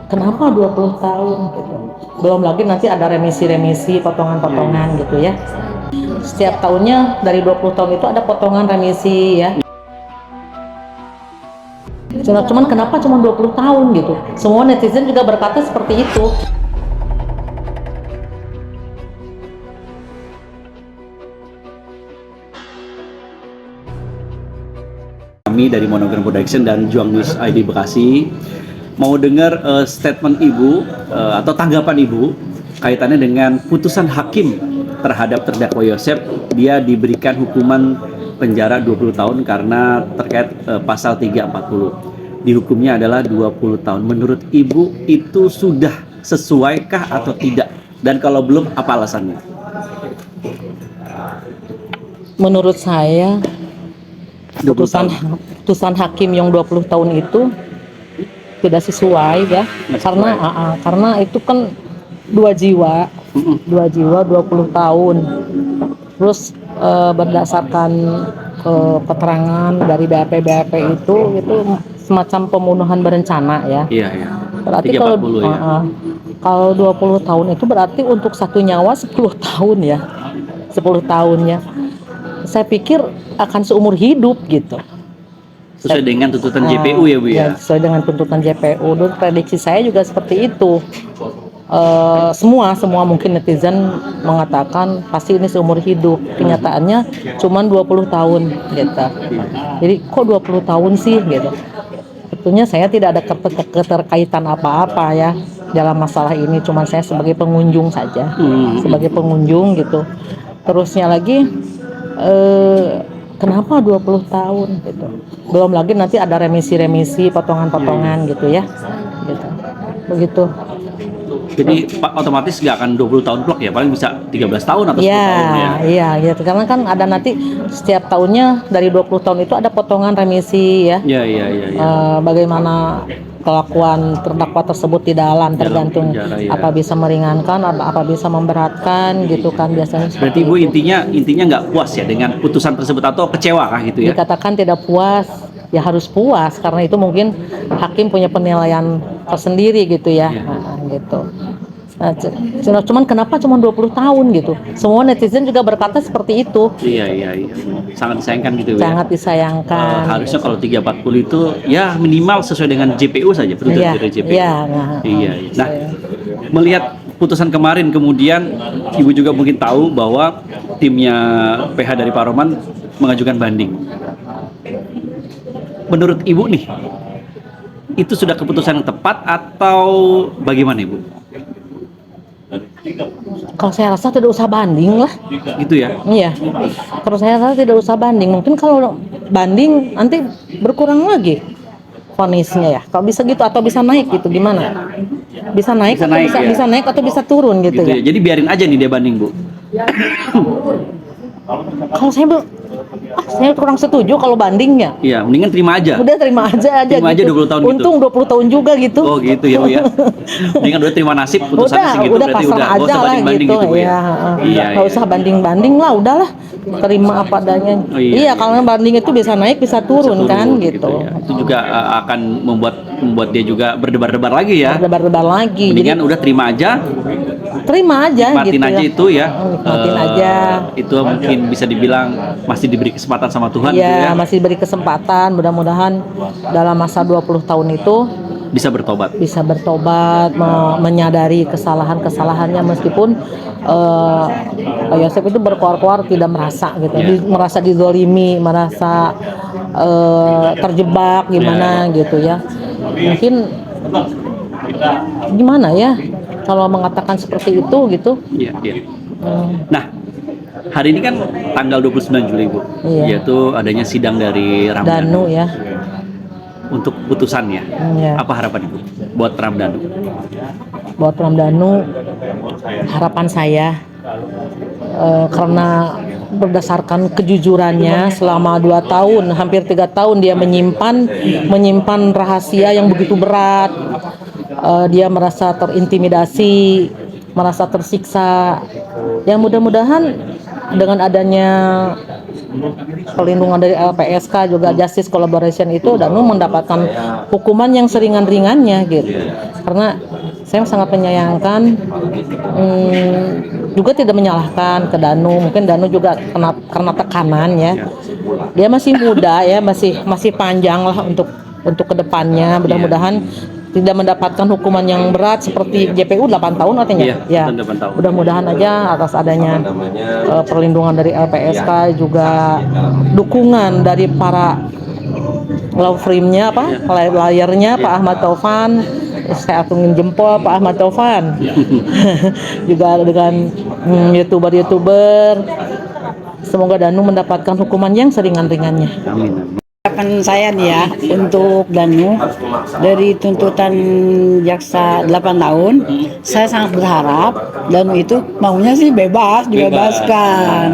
Kenapa 20 tahun gitu. Belum lagi nanti ada remisi-remisi, potongan-potongan gitu ya. Setiap tahunnya dari 20 tahun itu ada potongan remisi ya. Cuman kenapa cuma 20 tahun gitu. Semua netizen juga berkata seperti itu. Kami dari Monogram Production dan Juang News ID Bekasi mau dengar statement Ibu atau tanggapan Ibu kaitannya dengan putusan hakim terhadap terdakwa Yosep. Dia diberikan hukuman penjara 20 tahun karena terkait pasal 340. Dihukumnya adalah 20 tahun. Menurut Ibu itu sudah sesuaikah atau tidak? Dan kalau belum, apa alasannya? Menurut saya putusan hakim yang 20 tahun itu tidak sesuai ya. Karena itu kan dua jiwa 20 tahun. Terus berdasarkan keterangan dari BAP itu semacam pembunuhan berencana ya. Iya, iya. Berarti 340 ya. Kalau 20 tahun itu berarti untuk satu nyawa 10 tahun ya. 10 tahun ya. Saya pikir akan seumur hidup gitu. Sesuai dengan tuntutan JPU ya Bu ya? Sesuai dengan tuntutan JPU. Dan prediksi saya juga seperti itu. Semua mungkin netizen mengatakan pasti ini seumur hidup. Kenyataannya cuma 20 tahun gitu. Jadi kok 20 tahun sih gitu. Tentunya saya tidak ada keterkaitan apa-apa ya dalam masalah ini. Cuma saya sebagai pengunjung saja. Sebagai pengunjung gitu. Terusnya lagi kenapa 20 tahun gitu. Belum lagi nanti ada remisi-remisi, potongan-potongan gitu ya. Gitu. Begitu. Jadi otomatis nggak akan 20 tahun plek ya, paling bisa 13 tahun atau 10 tahun ya. Iya gitu. Karena kan ada nanti setiap tahunnya dari 20 tahun itu ada potongan remisi ya. Iya. Bagaimana kelakuan terdakwa tersebut di dalam tergantung penjara, ya. Apa bisa meringankan, apa bisa memberatkan gitu kan biasanya. Berarti Ibu intinya nggak puas ya dengan putusan tersebut atau kecewa kah gitu ya? Dikatakan tidak puas, ya harus puas karena itu mungkin hakim punya penilaian tersendiri gitu ya. Gitu. Nah, cuman kenapa cuma 20 tahun gitu. Semua netizen juga berkata seperti itu. Iya. Sangat disayangkan gitu ya. Sangat disayangkan. Harusnya kalau 340 itu ya minimal sesuai dengan JPU saja, Iya. dari JPU. Iya. Nah, melihat putusan kemarin kemudian Ibu juga mungkin tahu bahwa timnya PH dari Pak Roman mengajukan banding. Menurut Ibu nih, itu sudah keputusan yang tepat atau bagaimana Ibu? Kalau saya rasa tidak usah banding lah. Gitu ya? Iya. Kalau saya rasa tidak usah banding. Mungkin kalau banding nanti berkurang lagi vonisnya ya. Kalau bisa gitu atau bisa naik gitu gimana? Bisa naik atau bisa turun gitu ya. Jadi biarin aja nih dia banding Bu. Kalau saya kurang setuju kalau bandingnya. Iya, mendingan terima aja. Udah terima aja Terima gitu. aja 20 tahun Untung gitu. 20 tahun juga gitu. Oh gitu ya Bu ya. Mendingan udah terima nasib putusannya segitu udah berarti pasang udah. aja Gak usah lah banding-banding gitu, gitu Bu ya. Iya. Gak usah banding-banding lah, udahlah. Terima apa adanya. Iya, kalau banding itu bisa naik bisa turun kan gitu. Ya. Itu juga akan membuat dia juga berdebar-debar lagi ya. Berdebar-debar lagi. Mendingan udah terima aja nikmatin gitu aja ya. itu ya. Nikmatin aja. Itu mungkin bisa dibilang masih diberi kesempatan sama Tuhan gitu ya. Masih diberi kesempatan, mudah-mudahan dalam masa 20 tahun itu bisa bertobat, menyadari kesalahannya meskipun Pak Yosep itu berkoar-koar tidak merasa gitu, merasa dizolimi, merasa terjebak gimana gitu ya. Mungkin gimana ya kalau mengatakan seperti itu gitu. Iya. Nah, hari ini kan tanggal 29 Juli Bu, yaitu adanya sidang dari Ramdhanu ya. Untuk putusannya, apa harapan Ibu buat Ramdhanu? Buat Ramdhanu, harapan saya karena berdasarkan kejujurannya selama 2 tahun, hampir 3 tahun dia menyimpan rahasia yang begitu berat. Dia merasa terintimidasi, merasa tersiksa. Yang mudah-mudahan dengan adanya perlindungan dari LPSK juga Justice Collaboration itu Danu mendapatkan hukuman yang seringan-ringannya gitu. Karena saya sangat menyayangkan, juga tidak menyalahkan ke Danu, mungkin Danu juga karena tekanan ya. Dia masih muda ya, masih panjang lah untuk kedepannya. Mudah-mudahan tidak mendapatkan hukuman yang berat seperti JPU 8 tahun artinya. Iya, Ya. 8 tahun. Mudah-mudahan aja atas adanya perlindungan dari LPSK juga dukungan dari para law firm-nya layarnya Pak Ahmad Taufan. Saya acungin jempol Pak Ahmad Taufan. Juga dengan YouTuber. Semoga Danu mendapatkan hukuman yang seringan-ringannya. Amin. Harapan saya nih ya untuk Danu dari tuntutan jaksa 8 tahun, saya sangat berharap Danu itu maunya sih dibebaskan.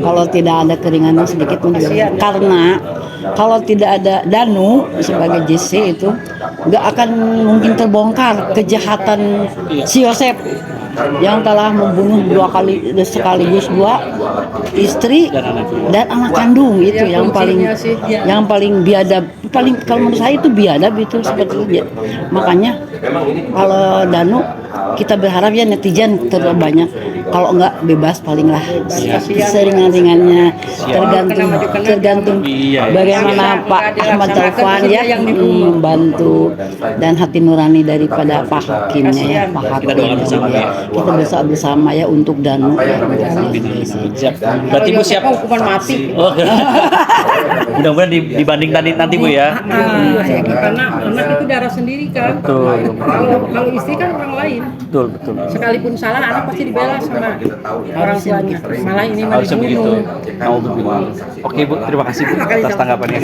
Kalau tidak ada keringanan sedikit pun karena kalau tidak ada Danu sebagai JC itu nggak akan mungkin terbongkar kejahatan si Yosep yang telah membunuh sekaligus dua istri dan anak kandung. Itu yang paling biadab, kalau menurut saya itu biadab itu seperti itu. Makanya kalau Danu kita berharap ya netizen terbanyak, kalau enggak bebas palinglah seringan-ringannya, tergantung bagaimana Pak Ahmad Taufan ya membantu dan hati nurani daripada Pak Hakimnya ya, Pak Hakim. Kita berdoa bersama ya untuk Danu. Siap. Berarti Bu siap Hukuman mati. Oh, mudah-mudahan dibanding nanti Bu ya. Karena anak itu darah sendiri kan. Betul. Kalau istri kan orang lain. Betul. Sekalipun salah anak pasti dibela sama orang tuanya. Malah ini mau Harusnya begitu. dibunuh. Alhamdulillah. Oke Bu, terima kasih Bu atas tanggapannya.